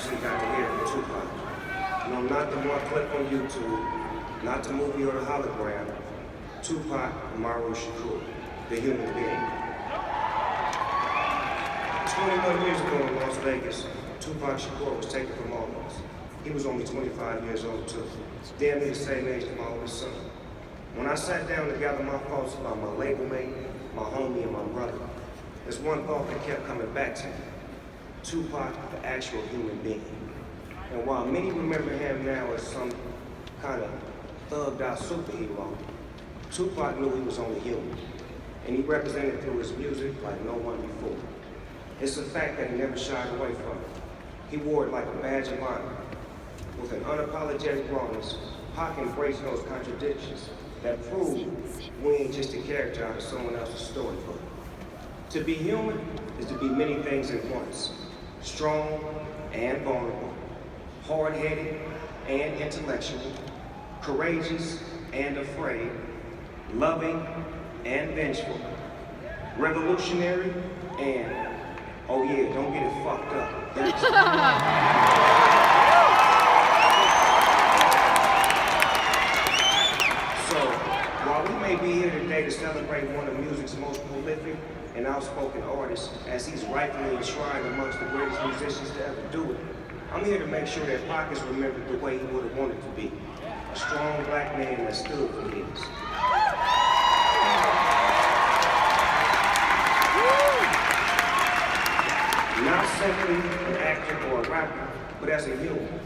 actually got to hear from Tupac. No, not the one clip on YouTube, not the movie or the hologram. Tupac Amaru Shakur, the human being. 21 years ago in Las Vegas, Tupac Shakur was taken from all of us. He was only 25 years old too. Damn near the same age as my oldest son. When I sat down to gather my thoughts about my label mate, my homie, and my brother, there's one thought that kept coming back to me. Tupac, the actual human being. And while many remember him now as some kind of thugged out superhero, Tupac knew he was only human. And he represented through his music like no one before. It's a fact that he never shied away from it. He wore it like a badge of honor. With an unapologetic rawness, Pac embraced those contradictions that prove we ain't just a character out of someone else's storybook. To be human is to be many things at once. Strong and vulnerable, hard-headed and intellectual, courageous and afraid, loving and vengeful, revolutionary and, oh yeah, don't get it fucked up. So, while we may be here today to celebrate one of music's most prolific and outspoken artists, as he's rightfully enshrined amongst the greatest musicians to ever do it, I'm here to make sure that Pac is remembered the way he would have wanted to be. A strong black man that stood for his. Not simply an actor or a rapper, but as a human.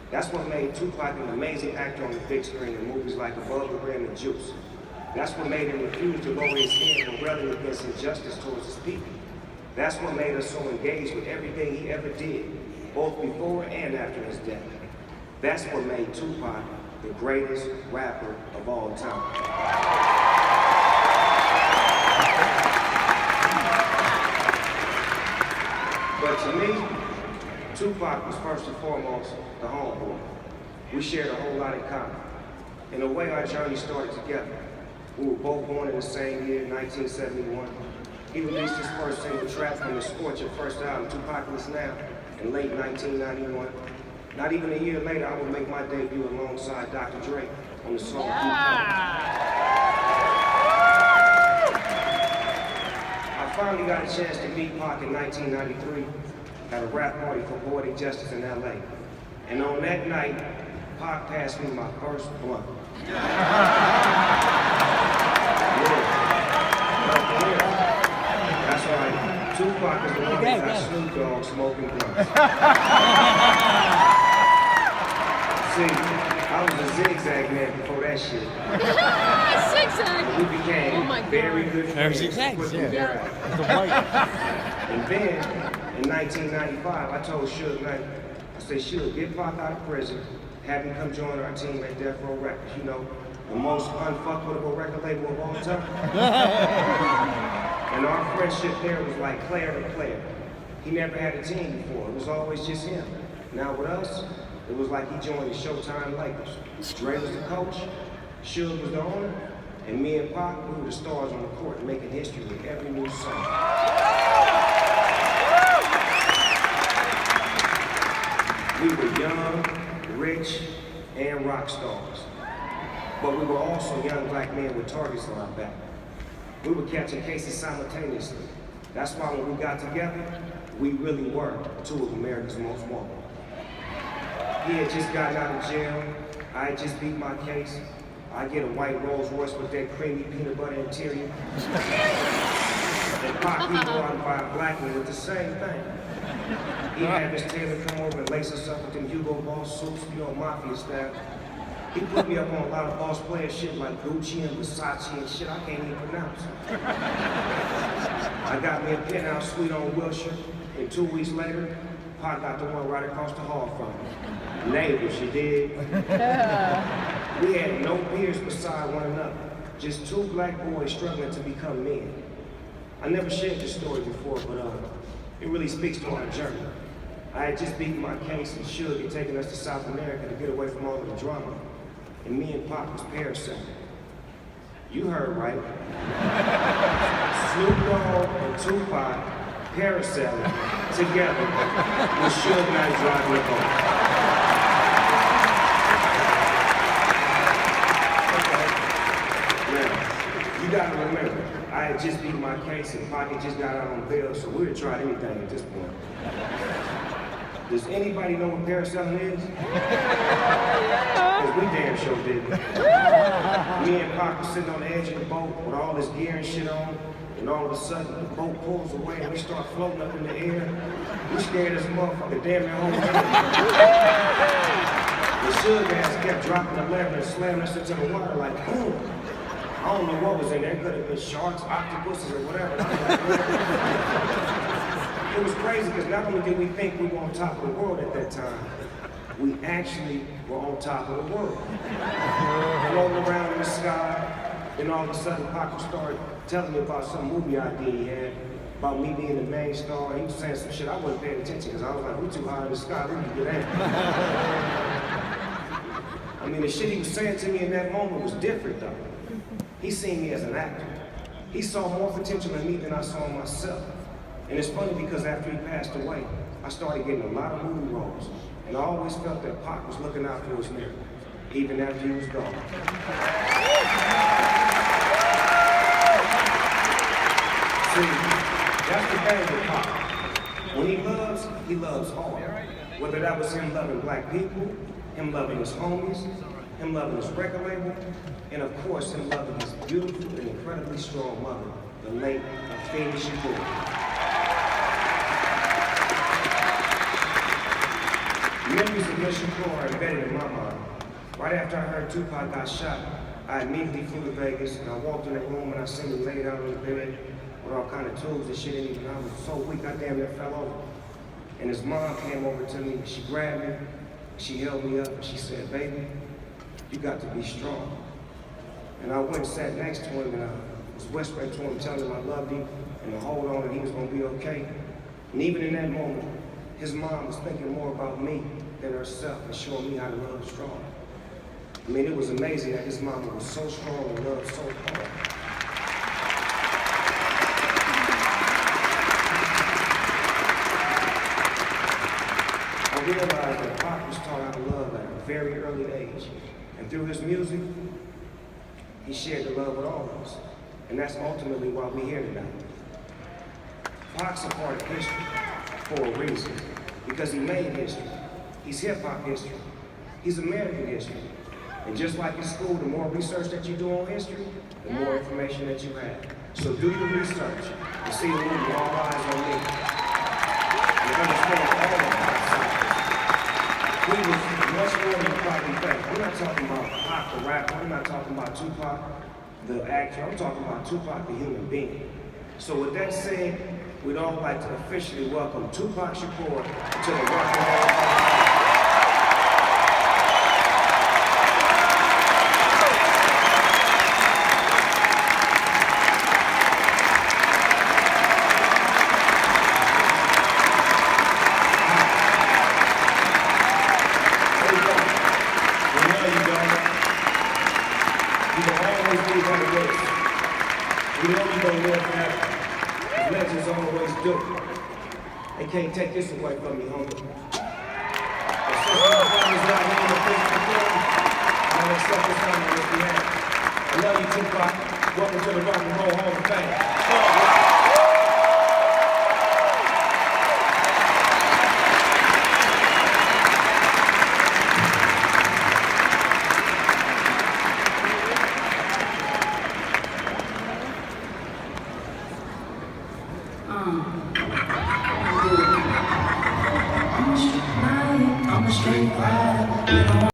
That's what made Tupac an amazing actor on the big screen in movies like Above the Rim and Juice. That's what made him refuse to lower his head when railing against injustice towards his people. That's what made us so engaged with everything he ever did, both before and after his death. That's what made Tupac the greatest rapper of all time. But to me, Tupac was first and foremost the homeboy. We shared a whole lot in common. In a way, our journey started together. We were both born in the same year, 1971. He released his first single, Trap from his Scorcher first album, Tupac-less Now, in late 1991. Not even a year later, I would make my debut alongside Dr. Dre on the song I finally got a chance to meet Pac in 1993 at a rap party for Poetic Justice in LA. And on that night, Pac passed me my first blunt. That's right, Tupac is the one that got Snoop Dogg smoking blunts. See, I was a zigzag man before that shit. Zigzag? We became very good friends. Zigzags, yeah. And then, in 1995, I told Suge Knight, I said, Suge, get Pac out of prison, have him come join our team at Death Row Records, you know, the most unfuckable record label of all time. And our friendship there was like player to player. He never had a team before, it was always just him. Now with us, it was like he joined the Showtime Lakers. Dre was the coach, Suge was the owner, and me and Pac, we were the stars on the court making history with every new song. We were young, rich, and rock stars. But we were also young black men with targets on our back. We were catching cases simultaneously. That's why when we got together, we really were two of America's most wanted. He had just gotten out of jail. I had just beat my case. I get a white Rolls Royce with that creamy peanut butter interior. And Pac, he go out and buy a black one with the same thing. He had his tailor come over and lace us up with them Hugo Boss suits, you know, mafia style. He put me up on a lot of boss player shit like Gucci and Versace and shit I can't even pronounce. I got me a penthouse suite on Wilshire, and 2 weeks later, Pac got the one right across the hall from me. Neighbors, you dig? We had no peers beside one another, just two black boys struggling to become men. I never shared this story before, but it really speaks to our journey. I had just beaten my case and Suge had taken us to South America to get away from all of the drama. And me and Pac was parasailing. You heard right. Snoop Dogg and Tupac parasailing together with Suge Knight driving the boat. Now, you gotta remember, I had just beat my case and Pocket just got out on bail, so we would have tried anything at this point. Does anybody know what parasailing is? Because we damn sure didn't. Me and Pac was sitting on the edge of the boat with all this gear and shit on, and all of a sudden the boat pulls away and we start floating up in the air. We scared as a motherfucker, damn near home. The Suge ass kept dropping the lever and slamming us into the water like boom. I don't know what was in there. It could have been sharks, octopuses, or whatever. It was crazy because not only did we think we were on top of the world at that time, we actually were on top of the world. Floating around in the sky, then all of a sudden Paco started telling me about some movie idea he had, about me being the main star. He was saying some shit I wasn't paying attention because I was like, we too high in the sky, we need to get out. I mean, the shit he was saying to me in that moment was different though. He seen me as an actor. He saw more potential in me than I saw in myself. And it's funny because after he passed away, I started getting a lot of movie roles. And I always felt that Pac was looking out for his nigga, even after he was gone. See, that's the thing with Pac. When he loves hard. Whether that was him loving black people, him loving his homies, him loving his record label, and of course him loving his beautiful and incredibly strong mother, the late Afeni Shakur. Memories of Miss Shakur are embedded in my mind. Right after I heard Tupac got shot, I immediately flew to Vegas and I walked in the room and I seen him laid out on the bed with all kind of tools and shit in him. I was so weak, I damn near fell over. And his mom came over to me, she grabbed me, she held me up and she said, baby, you got to be strong. And I went and sat next to him and I was whispering to him, telling him I loved him and to hold on and he was gonna be okay. And even in that moment, his mom was thinking more about me than herself and showing me how to love strong. I mean, it was amazing that his mama was so strong and loved so hard. I realized that Pac was taught how to love at a very early age. And through his music, he shared the love with all of us. And that's ultimately why we're here tonight. Pac's a part of history for a reason. Because he made history. He's hip-hop history. He's American history. And just like in school, the more research that you do on history, the more information that you have. So do your research and see the movie All Eyes on Me. And understand all of Pac's sides. He was much more than a Pac in fact. We're not talking about Pac the rapper. We're not talking about Tupac the actor. I'm talking about Tupac the human being. So with that said, we'd all like to officially welcome Tupac Shakur to the Rock and Roll Hall. Legends always do. They can't take this away from me, homie. And since my brothers out here in the physical field, I'm gonna accept this honor on his behalf. I love you, Tupac. Welcome to the Rock and Roll Hall of Fame. I'm a straight rider.